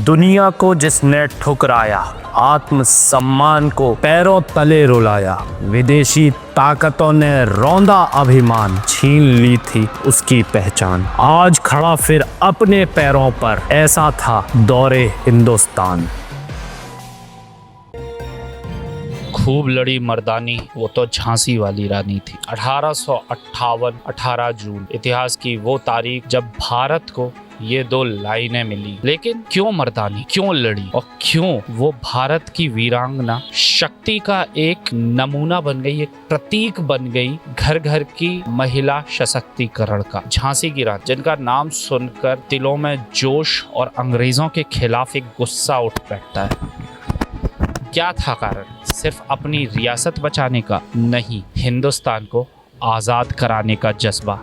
दुनिया को जिसने ठुकराया, आत्म सम्मान को पैरों तले रुलाया, विदेशी ताकतों ने रौंदा अभिमान, छीन ली थी उसकी पहचान। आज खड़ा फिर अपने पैरों पर, ऐसा था दौरे हिंदुस्तान। खूब लड़ी मर्दानी, वो तो झांसी वाली रानी थी। 1858 18 जून, इतिहास की वो तारीख जब भारत को ये दो लाइनें मिली। लेकिन क्यों मर्दानी, क्यों लड़ी और क्यों वो भारत की वीरांगना शक्ति का एक नमूना बन गई, एक प्रतीक बन गई घर घर की महिला सशक्तिकरण का। झांसी की रानी, जिनका नाम सुनकर दिलों में जोश और अंग्रेजों के खिलाफ एक गुस्सा उठ बैठता है। क्या था कारण? सिर्फ अपनी रियासत बचाने का नहीं, हिंदुस्तान को आज़ाद कराने का जज्बा।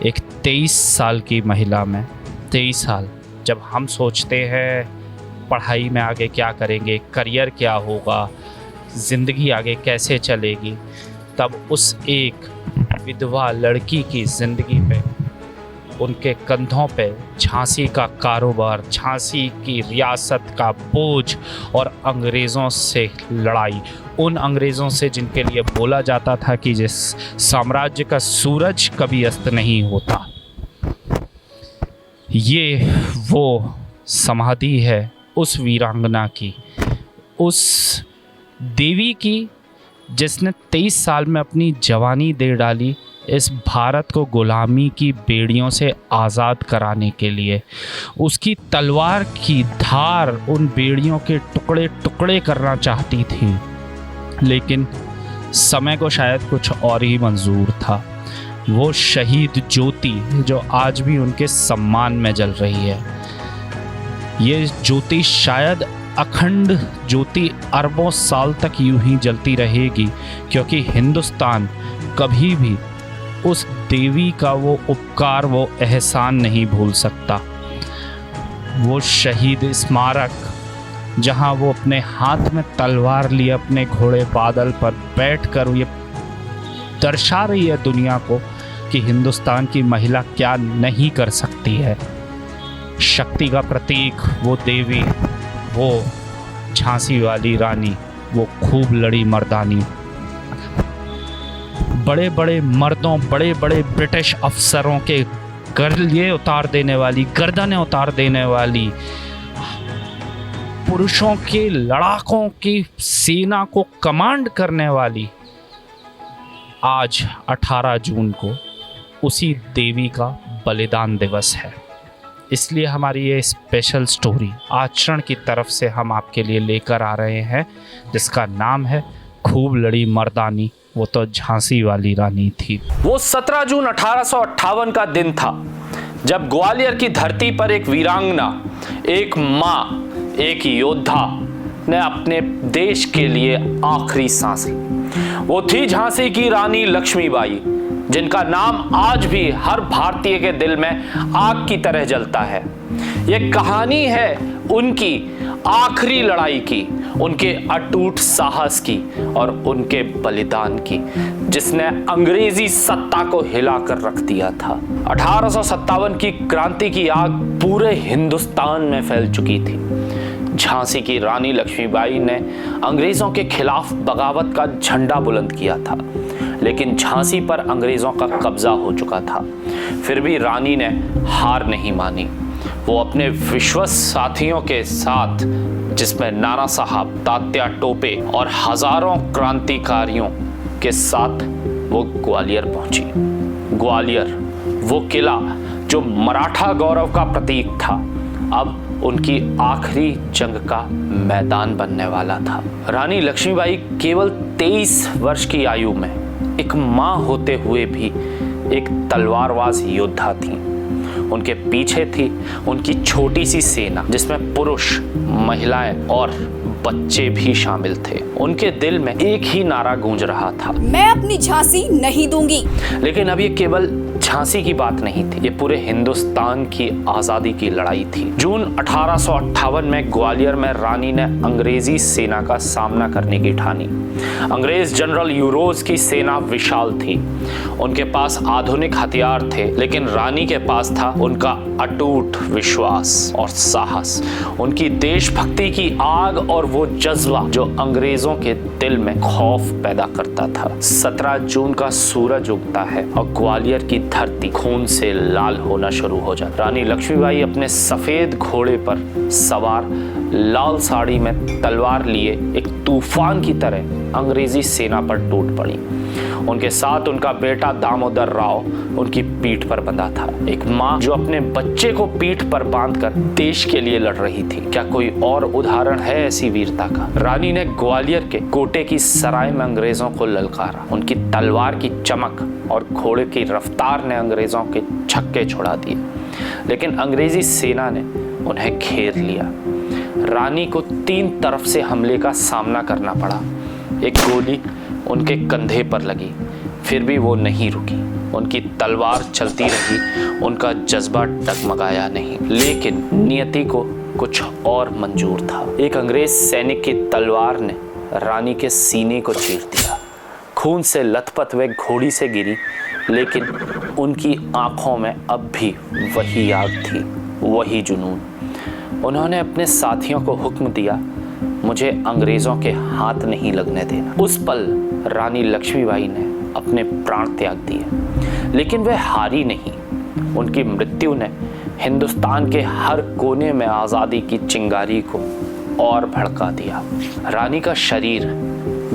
एक 23 साल की महिला में, 23 साल, जब हम सोचते हैं पढ़ाई में आगे क्या करेंगे, करियर क्या होगा, ज़िंदगी आगे कैसे चलेगी, तब उस एक विधवा लड़की की ज़िंदगी पे, उनके कंधों पे झांसी का कारोबार, झांसी की रियासत का बोझ और अंग्रेज़ों से लड़ाई। उन अंग्रेज़ों से जिनके लिए बोला जाता था कि जिस साम्राज्य का सूरज कभी अस्त नहीं होता। ये वो समाधि है उस वीरांगना की, उस देवी की, जिसने 23 साल में अपनी जवानी दे डाली इस भारत को गुलामी की बेड़ियों से आज़ाद कराने के लिए। उसकी तलवार की धार उन बेड़ियों के टुकड़े टुकड़े करना चाहती थी, लेकिन समय को शायद कुछ और ही मंजूर था। वो शहीद ज्योति जो आज भी उनके सम्मान में जल रही है, ये ज्योति शायद अखंड ज्योति अरबों साल तक यूं ही जलती रहेगी, क्योंकि हिंदुस्तान कभी भी उस देवी का वो उपकार, वो एहसान नहीं भूल सकता। वो शहीद स्मारक जहां वो अपने हाथ में तलवार लिए अपने घोड़े बादल पर बैठकर ये दर्शा रही है दुनिया को कि हिंदुस्तान की महिला क्या नहीं कर सकती है। शक्ति का प्रतीक वो देवी, वो झांसी वाली रानी, वो खूब लड़ी मर्दानी। बड़े बड़े मर्दों, बड़े बड़े ब्रिटिश अफसरों के गर्दनें उतार देने वाली, गर्दनें उतार देने वाली, पुरुषों के लड़ाकों की सेना को कमांड करने वाली, आज 18 जून को उसी देवी का बलिदान दिवस है। इसलिए हमारी ये स्पेशल स्टोरी आचरण की तरफ से हम आपके लिए लेकर आ रहे हैं, जिसका नाम है खूब लड़ी मर्दानी, वो तो झांसी वाली रानी थी। वो 17 जून 1858 का दिन था जब ग्वालियर की धरती पर एक वीरांगना, एक माँ, एक योद्धा ने अपने देश के लिए आखिरी सांस ली। वो थी झांसी की रानी लक्ष्मीबाई, जिनका नाम आज भी हर भारतीय के दिल में आग की तरह जलता है। ये कहानी है उनकी आखिरी लड़ाई की, उनके अटूट साहस की और उनके बलिदान की, जिसने अंग्रेजी सत्ता को हिलाकर रख दिया था। 1857 की क्रांति की आग पूरे हिंदुस्तान में फैल चुकी थी। झांसी की रानी लक्ष्मीबाई ने अंग्रेजों के खिलाफ बगावत का झंडा बुलंद किया था, लेकिन झांसी पर अंग्रेजों का कब्जा हो चुका था। फिर भी रानी ने हार नहीं मानी। वो अपने विश्वस्त साथियों के साथ, जिसमें नाना साहब, तात्या टोपे और हजारों क्रांतिकारियों के साथ वो ग्वालियर पहुंची। ग्वालियर, वो किला जो मराठा गौरव का प्रतीक था, अब उनकी आखिरी जंग का मैदान बनने वाला था। रानी लक्ष्मीबाई केवल 23 वर्ष की आयु में एक मां होते हुए भी एक तलवारबाज योद्धा थी। उनके पीछे थी उनकी छोटी सी सेना, जिसमें पुरुष, महिलाएं और बच्चे भी शामिल थे। उनके दिल में एक ही नारा गूंज रहा था, मैं अपनी झांसी नहीं दूंगी। लेकिन अब ये केवल झांसी की बात नहीं थी, ये पूरे हिंदुस्तान की आजादी की लड़ाई थी। जून 1858 में ग्वालियर में रानी ने अंग्रेजी सेना का सामना करने की ठानी। अंग्रेज जनरल यूरोज की सेना विशाल थी, उनके पास आधुनिक हथियार थे, लेकिन रानी के पास था उनका अटूट विश्वास और साहस, उनकी देशभक्ति की आग और वो जज्बा जो अंग्रेजों के दिल में खौफ पैदा करता था। 17 जून का सूरज उगता है और ग्वालियर की धरती खून से लाल होना शुरू हो जाती। रानी लक्ष्मीबाई अपने सफेद घोड़े पर सवार लाल साड़ी में तलवार लिए एक तूफान की तरह अंग्रेजी सेना पर टूट पड़ी। उनके साथ उनका बेटा दामोदर राव उनकी पीठ पर बंधा था। एक माँ जो अपने बच्चे को पीठ पर बांधकर देश के लिए लड़ रही थी। क्या कोई और उदाहरण है ऐसी वीरता का? रानी ने ग्वालियर के कोटे की सराय में अंग्रेजों को ललकारा। उनकी तलवार की चमक और घोड़े की रफ्तार ने अंग्रेजों के छक्के छुड़ा दिए, लेकिन अंग्रेजी सेना ने उन्हें घेर लिया। रानी को 3 तरफ से हमले का सामना करना पड़ा। एक गोली उनके कंधे पर लगी, फिर भी वो नहीं रुकी। उनकी तलवार चलती रही, उनका जज्बा डगमगाया नहीं। लेकिन नियति को कुछ और मंजूर था। एक अंग्रेज सैनिक की तलवार ने रानी के सीने को चीर दिया। खून से लथपथ वे घोड़ी से गिरी, लेकिन उनकी आंखों में अब भी वही आग थी, वही जुनून। उन्होंने अपने साथियों को हुक्म दिया, मुझे अंग्रेजों के हाथ नहीं लगने देना। उस पल रानी लक्ष्मीबाई ने अपने प्राण त्याग दिए, लेकिन वह हारी नहीं। उनकी मृत्यु ने हिंदुस्तान के हर कोने में आज़ादी की चिंगारी को और भड़का दिया। रानी का शरीर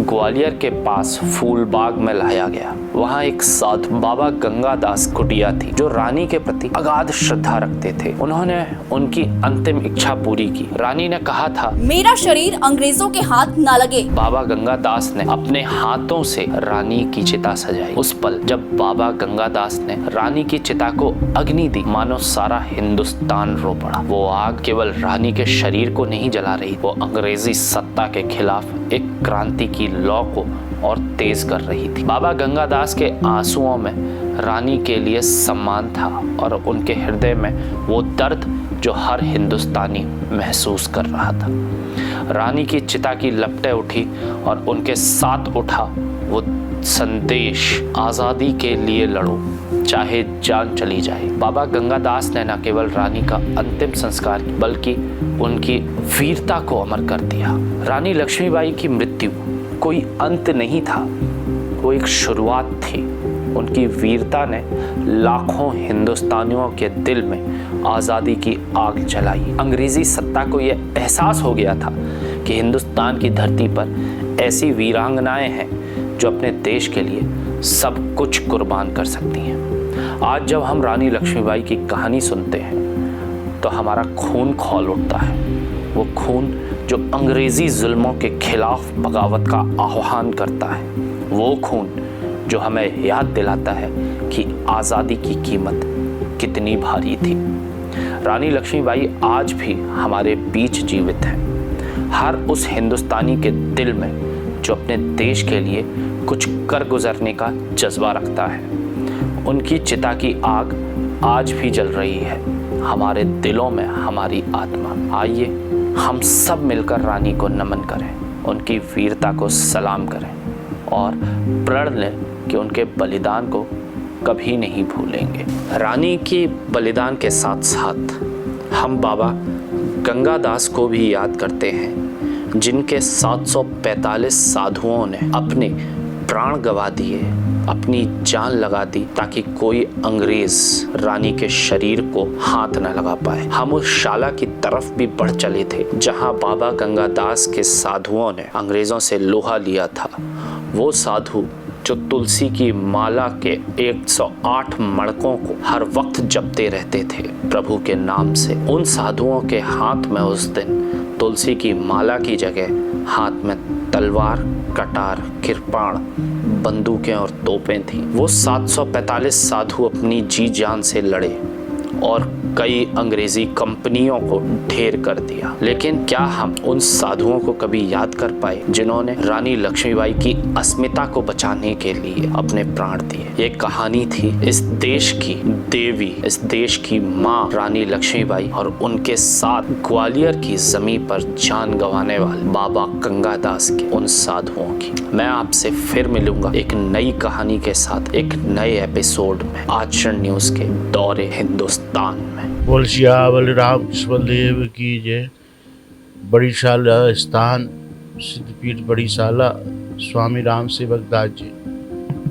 ग्वालियर के पास फूलबाग में लाया गया। वहाँ एक साधु बाबा गंगादास कुटिया थी जो रानी के प्रति अगाध श्रद्धा रखते थे। उन्होंने उनकी अंतिम इच्छा पूरी की। रानी ने कहा था, मेरा शरीर अंग्रेजों के हाथ ना लगे। बाबा गंगादास ने अपने हाथों से रानी की चिता सजाई। उस पल जब बाबा गंगादास ने रानी की चिता को अग्नि दी, मानो सारा हिंदुस्तान रो पड़ा। वो आग केवल रानी के शरीर को नहीं जला रही, वो अंग्रेजी सत्ता के खिलाफ एक क्रांति की लौ को और तेज कर रही थी। बाबा गंगादास के आंसुओं में रानी के लिए सम्मान था और उनके हृदय में वो दर्द जो हर हिंदुस्तानी महसूस कर रहा था। रानी की चिता की लपटें उठी और उनके साथ उठा वो संदेश, आज़ादी के लिए लड़ो, चाहे जान चली जाए। बाबा गंगादास ने न केवल रानी का अंतिम संस्कार बल्कि उनकी वीरता को अमर कर दिया। रानी लक्ष्मीबाई की मृत्यु कोई अंत नहीं था, वो एक शुरुआत थी। उनकी वीरता ने लाखों हिंदुस्तानियों के दिल में आज़ादी की आग जलाई। अंग्रेजी सत्ता को यह एहसास हो गया था कि हिंदुस्तान की धरती पर ऐसी वीरांगनाएं हैं जो अपने देश के लिए सब कुछ कुर्बान कर सकती हैं। आज जब हम रानी लक्ष्मीबाई की कहानी सुनते हैं तो हमारा खून खौल उठता है। वो खून जो अंग्रेजी जुल्मों के खिलाफ बगावत का आह्वान करता है, वो खून जो हमें याद दिलाता है कि आज़ादी की कीमत कितनी भारी थी। रानी लक्ष्मीबाई आज भी हमारे बीच जीवित है, हर उस हिंदुस्तानी के दिल में जो अपने देश के लिए कुछ कर गुजरने का जज्बा रखता है। उनकी चिता की आग आज भी जल रही है हमारे दिलों में, हमारी आत्मा। आइए हम सब मिलकर रानी को नमन करें, उनकी वीरता को सलाम करें और प्रण लें कि उनके बलिदान को कभी नहीं भूलेंगे। रानी के बलिदान के साथ साथ हम बाबा गंगादास को भी याद करते हैं, जिनके 745 साधुओं ने अपने प्राण गंवा दिए, अपनी जान लगा दी ताकि कोई अंग्रेज रानी के शरीर को हाथ न लगा पाए। हम उस शाला की तरफ भी बढ़ चले थे जहां बाबा गंगादास के साधुओं ने अंग्रेजों से लोहा लिया था। वो साधु जो तुलसी की माला के 108 मणकों को हर वक्त जपते रहते थे प्रभु के नाम से। उन साधुओं के हाथ में उस दिन तुलसी की माला की जगह हाथ में तलवार, कटार, किरपाण, बंदूकें और तोपें थीं। वो 745 साधु अपनी जी जान से लड़े और कई अंग्रेजी कंपनियों को ढेर कर दिया। लेकिन क्या हम उन साधुओं को कभी याद कर पाए जिन्होंने रानी लक्ष्मीबाई की अस्मिता को बचाने के लिए अपने प्राण दिए? ये कहानी थी इस देश की देवी, इस देश की माँ रानी लक्ष्मीबाई और उनके साथ ग्वालियर की जमीन पर जान गंवाने वाले बाबा गंगादास के उन साधुओं की। मैं आपसे फिर मिलूंगा एक नई कहानी के साथ एक नए एपिसोड में आचरण न्यूज के दौरे हिंदुस्तान में। बोल सियावर रामकृष्ण देव की जय। बड़ी शाला स्थान सिद्धपीठ बड़ी शाला स्वामी राम सेवक दास जी,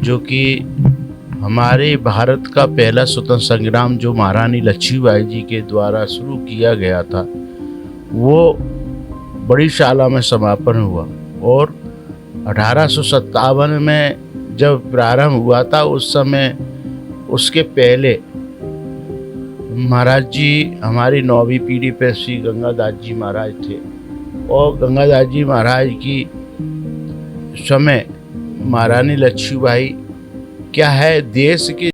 जो कि हमारे भारत का पहला स्वतंत्र संग्राम जो महारानी लक्ष्मीबाई जी के द्वारा शुरू किया गया था, वो बड़ी शाला में समापन हुआ। और 1857 में जब प्रारंभ हुआ था, उस समय उसके पहले महाराज जी हमारी 9वीं पीढ़ी पे श्री गंगादास जी महाराज थे। और गंगादास जी महाराज की समय महारानी लक्ष्मीबाई क्या है, देश के